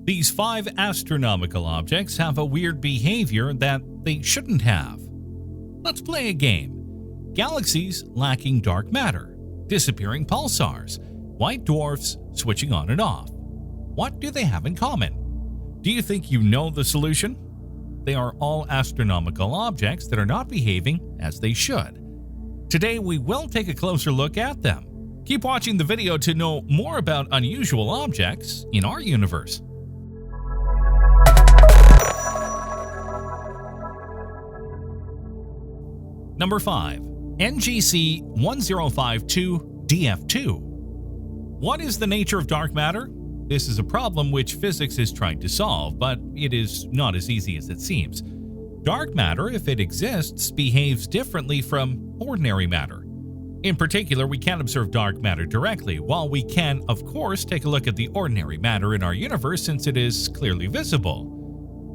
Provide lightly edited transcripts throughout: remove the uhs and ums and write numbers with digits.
These 5 astronomical objects have a weird behavior that they shouldn't have. Let's play a game. Galaxies lacking dark matter, disappearing pulsars, white dwarfs switching on and off. What do they have in common? Do you think you know the solution? They are all astronomical objects that are not behaving as they should. Today we will take a closer look at them. Keep watching the video to know more about unusual objects in our universe. Number 5. NGC 1052-DF2. What is the nature of dark matter? This is a problem which physics is trying to solve, but it is not as easy as it seems. Dark matter, if it exists, behaves differently from ordinary matter. In particular, we can't observe dark matter directly, while we can, of course, take a look at the ordinary matter in our universe since it is clearly visible.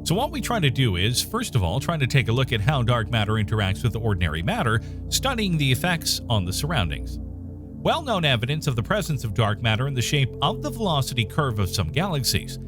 So what we try to do is, first of all, try to take a look at how dark matter interacts with ordinary matter, studying the effects on the surroundings. Well-known evidence of the presence of dark matter in the shape of the velocity curve of some galaxies.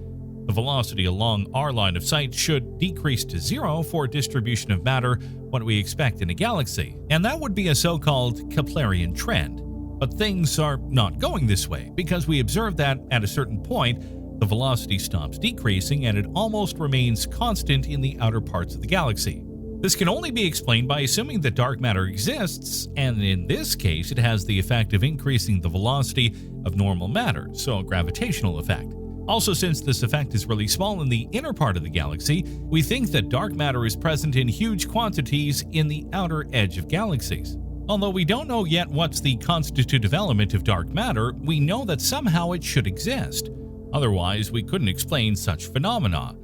The velocity along our line of sight should decrease to 0 for distribution of matter, what we expect in a galaxy, and that would be a so-called Keplerian trend. But things are not going this way, because we observe that at a certain point, the velocity stops decreasing and it almost remains constant in the outer parts of the galaxy. This can only be explained by assuming that dark matter exists, and in this case it has the effect of increasing the velocity of normal matter, so a gravitational effect. Also, since this effect is really small in the inner part of the galaxy, we think that dark matter is present in huge quantities in the outer edge of galaxies. Although we don't know yet what's the constitutive element of dark matter, we know that somehow it should exist. Otherwise, we couldn't explain such phenomena.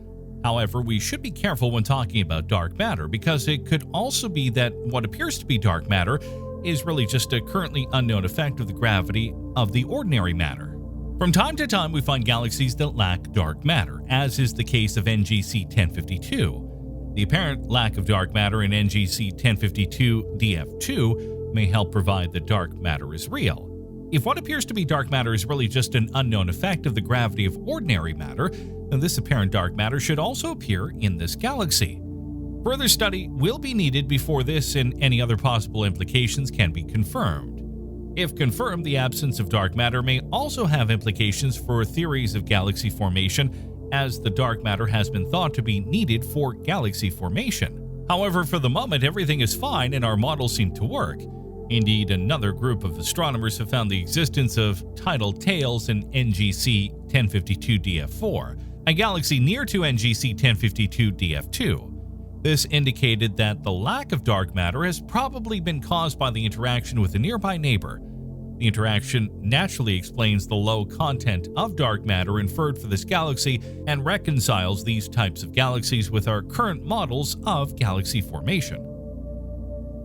However, we should be careful when talking about dark matter because it could also be that what appears to be dark matter is really just a currently unknown effect of the gravity of the ordinary matter. From time to time, we find galaxies that lack dark matter, as is the case of NGC 1052. The apparent lack of dark matter in NGC 1052-DF2 may help provide that dark matter is real. If what appears to be dark matter is really just an unknown effect of the gravity of ordinary matter, then this apparent dark matter should also appear in this galaxy. Further study will be needed before this and any other possible implications can be confirmed. If confirmed, the absence of dark matter may also have implications for theories of galaxy formation, as the dark matter has been thought to be needed for galaxy formation. However, for the moment, everything is fine and our models seem to work. Indeed, another group of astronomers have found the existence of tidal tails in NGC 1052-DF4, a galaxy near to NGC 1052-DF2. This indicated that the lack of dark matter has probably been caused by the interaction with a nearby neighbor. The interaction naturally explains the low content of dark matter inferred for this galaxy and reconciles these types of galaxies with our current models of galaxy formation.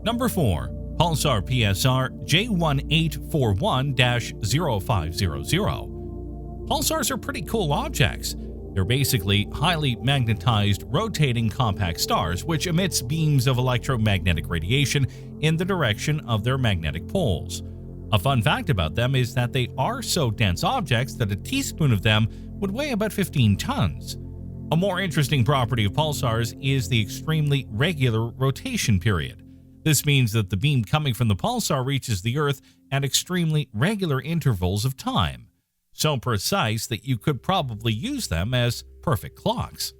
Number 4. Pulsar PSR J1841-0500. Pulsars are pretty cool objects. They're basically highly magnetized, rotating compact stars which emits beams of electromagnetic radiation in the direction of their magnetic poles. A fun fact about them is that they are so dense objects that a teaspoon of them would weigh about 15 tons. A more interesting property of pulsars is the extremely regular rotation period. This means that the beam coming from the pulsar reaches the Earth at extremely regular intervals of time, so precise that you could probably use them as perfect clocks.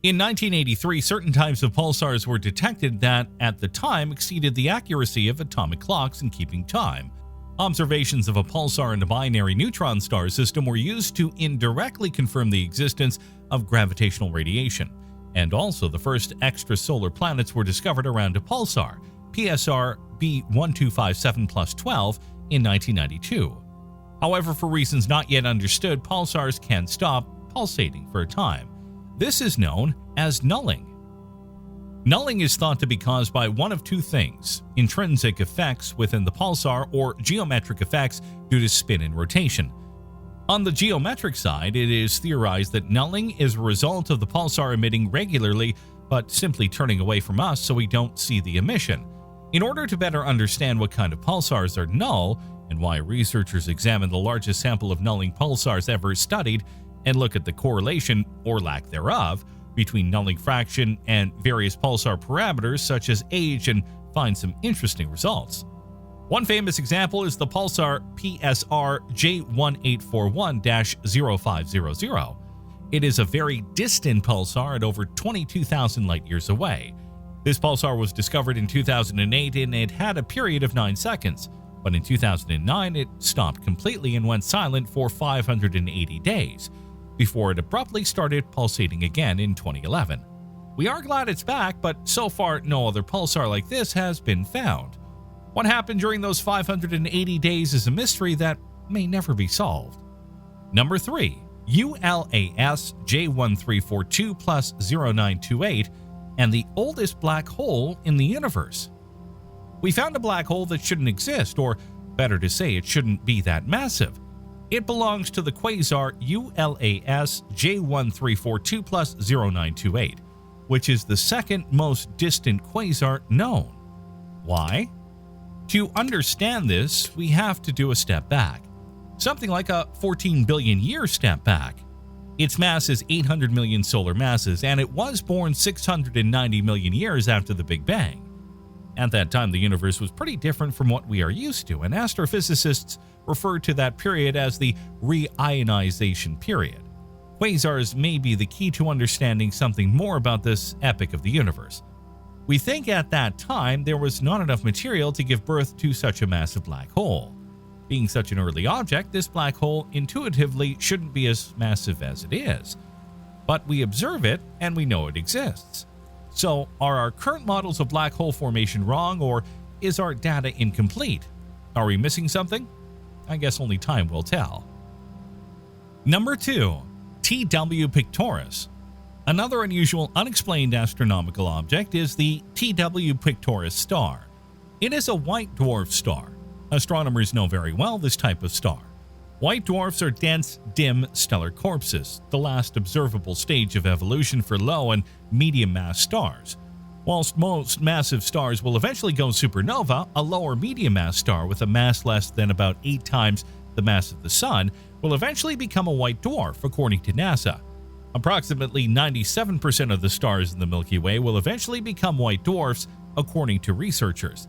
In 1983, certain types of pulsars were detected that, at the time, exceeded the accuracy of atomic clocks in keeping time. Observations of a pulsar in a binary neutron star system were used to indirectly confirm the existence of gravitational radiation. And also, the first extrasolar planets were discovered around a pulsar, PSR B1257+12, in 1992. However, for reasons not yet understood, pulsars can stop pulsating for a time. This is known as nulling. Nulling is thought to be caused by one of two things: intrinsic effects within the pulsar or geometric effects due to spin and rotation. On the geometric side, it is theorized that nulling is a result of the pulsar emitting regularly but simply turning away from us so we don't see the emission. In order to better understand what kind of pulsars are null and why researchers examined the largest sample of nulling pulsars ever studied, and look at the correlation, or lack thereof, between nulling fraction and various pulsar parameters such as age and find some interesting results. One famous example is the Pulsar PSR J1841-0500. It is a very distant pulsar at over 22,000 light-years away. This pulsar was discovered in 2008 and it had a period of 9 seconds, but in 2009 it stopped completely and went silent for 580 days, before it abruptly started pulsating again in 2011. We are glad it's back, but so far no other pulsar like this has been found. What happened during those 580 days is a mystery that may never be solved. Number 3. ULAS J1342+0928 and the oldest black hole in the universe. We found a black hole that shouldn't exist, or better to say, it shouldn't be that massive. It belongs to the quasar ULAS J1342+0928, which is the second most distant quasar known. Why? To understand this, we have to do a step back, something like a 14 billion year step back. Its mass is 800 million solar masses, and it was born 690 million years after the Big Bang. At that time, the universe was pretty different from what we are used to, and astrophysicists refer to that period as the reionization period. Quasars may be the key to understanding something more about this epoch of the universe. We think at that time there was not enough material to give birth to such a massive black hole. Being such an early object, this black hole intuitively shouldn't be as massive as it is. But we observe it and we know it exists. So are our current models of black hole formation wrong, or is our data incomplete? Are we missing something? I guess only time will tell. Number 2. TW Pictoris. Another unusual unexplained astronomical object is the TW Pictoris star. It is a white dwarf star. Astronomers know very well this type of star. White dwarfs are dense, dim stellar corpses, the last observable stage of evolution for low and medium mass stars. Whilst most massive stars will eventually go supernova, a lower medium mass star with a mass less than about 8 times the mass of the Sun will eventually become a white dwarf, according to NASA. Approximately 97% of the stars in the Milky Way will eventually become white dwarfs, according to researchers.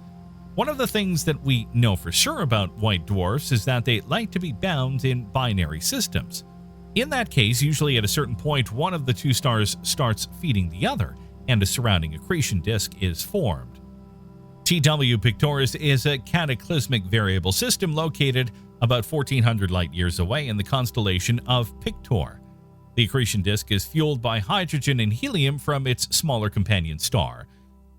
One of the things that we know for sure about white dwarfs is that they like to be bound in binary systems. In that case, usually at a certain point, one of the two stars starts feeding the other, and a surrounding accretion disk is formed. TW Pictoris is a cataclysmic variable system located about 1,400 light-years away in the constellation of Pictor. The accretion disk is fueled by hydrogen and helium from its smaller companion star.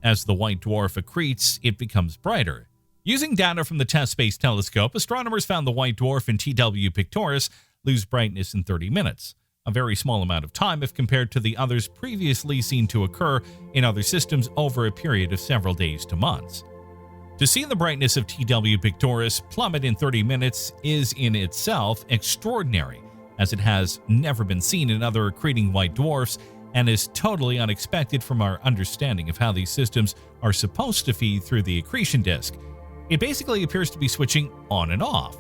As the white dwarf accretes, it becomes brighter. Using data from the Test Space Telescope, astronomers found the white dwarf in TW Pictoris lose brightness in 30 minutes, a very small amount of time if compared to the others previously seen to occur in other systems over a period of several days to months. To see the brightness of TW Pictoris plummet in 30 minutes is in itself extraordinary, as it has never been seen in other accreting white dwarfs and is totally unexpected from our understanding of how these systems are supposed to feed through the accretion disk. It basically appears to be switching on and off.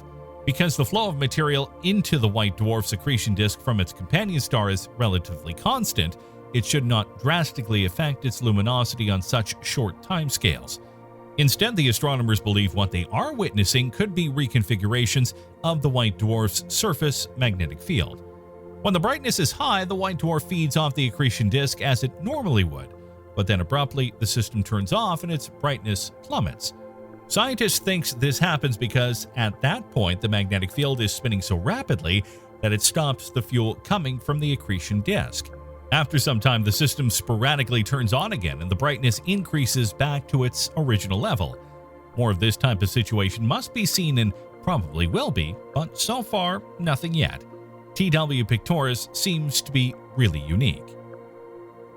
Because the flow of material into the white dwarf's accretion disk from its companion star is relatively constant, it should not drastically affect its luminosity on such short timescales. Instead, the astronomers believe what they are witnessing could be reconfigurations of the white dwarf's surface magnetic field. When the brightness is high, the white dwarf feeds off the accretion disk as it normally would, but then abruptly the system turns off and its brightness plummets. Scientists think this happens because at that point the magnetic field is spinning so rapidly that it stops the fuel coming from the accretion disk. After some time, the system sporadically turns on again and the brightness increases back to its original level. More of this type of situation must be seen and probably will be, but so far, nothing yet. TW Pictoris seems to be really unique.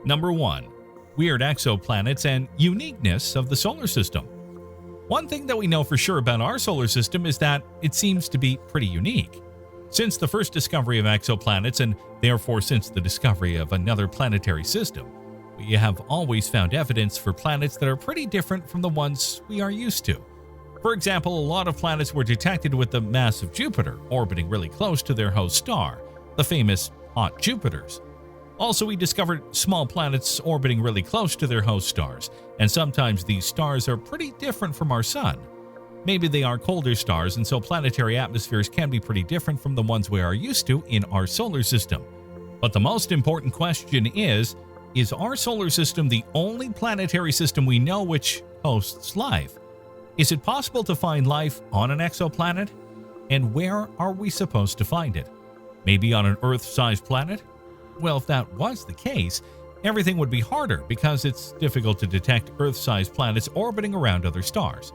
Number 1. Weird exoplanets and uniqueness of the solar system. One thing that we know for sure about our solar system is that it seems to be pretty unique. Since the first discovery of exoplanets, and therefore since the discovery of another planetary system, we have always found evidence for planets that are pretty different from the ones we are used to. For example, a lot of planets were detected with the mass of Jupiter orbiting really close to their host star, the famous hot Jupiters. Also, we discovered small planets orbiting really close to their host stars, and sometimes these stars are pretty different from our Sun. Maybe they are colder stars, and so planetary atmospheres can be pretty different from the ones we are used to in our solar system. But the most important question is our solar system the only planetary system we know which hosts life? Is it possible to find life on an exoplanet? And where are we supposed to find it? Maybe on an Earth-sized planet? Well, if that was the case, everything would be harder because it's difficult to detect Earth-sized planets orbiting around other stars.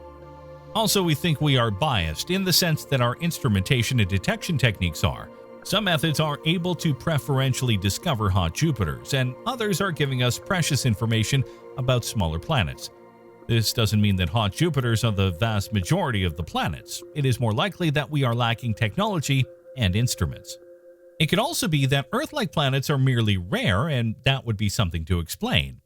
Also, we think we are biased in the sense that our instrumentation and detection techniques are. Some methods are able to preferentially discover hot Jupiters, and others are giving us precious information about smaller planets. This doesn't mean that hot Jupiters are the vast majority of the planets. It is more likely that we are lacking technology and instruments. It could also be that Earth-like planets are merely rare, and that would be something to explain.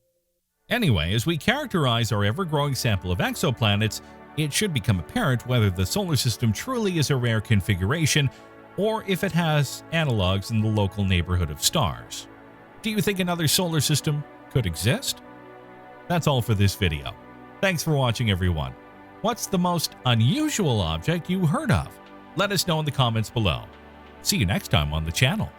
Anyway, as we characterize our ever-growing sample of exoplanets, it should become apparent whether the solar system truly is a rare configuration or if it has analogs in the local neighborhood of stars. Do you think another solar system could exist? That's all for this video. Thanks for watching, everyone. What's the most unusual object you heard of? Let us know in the comments below. See you next time on the channel.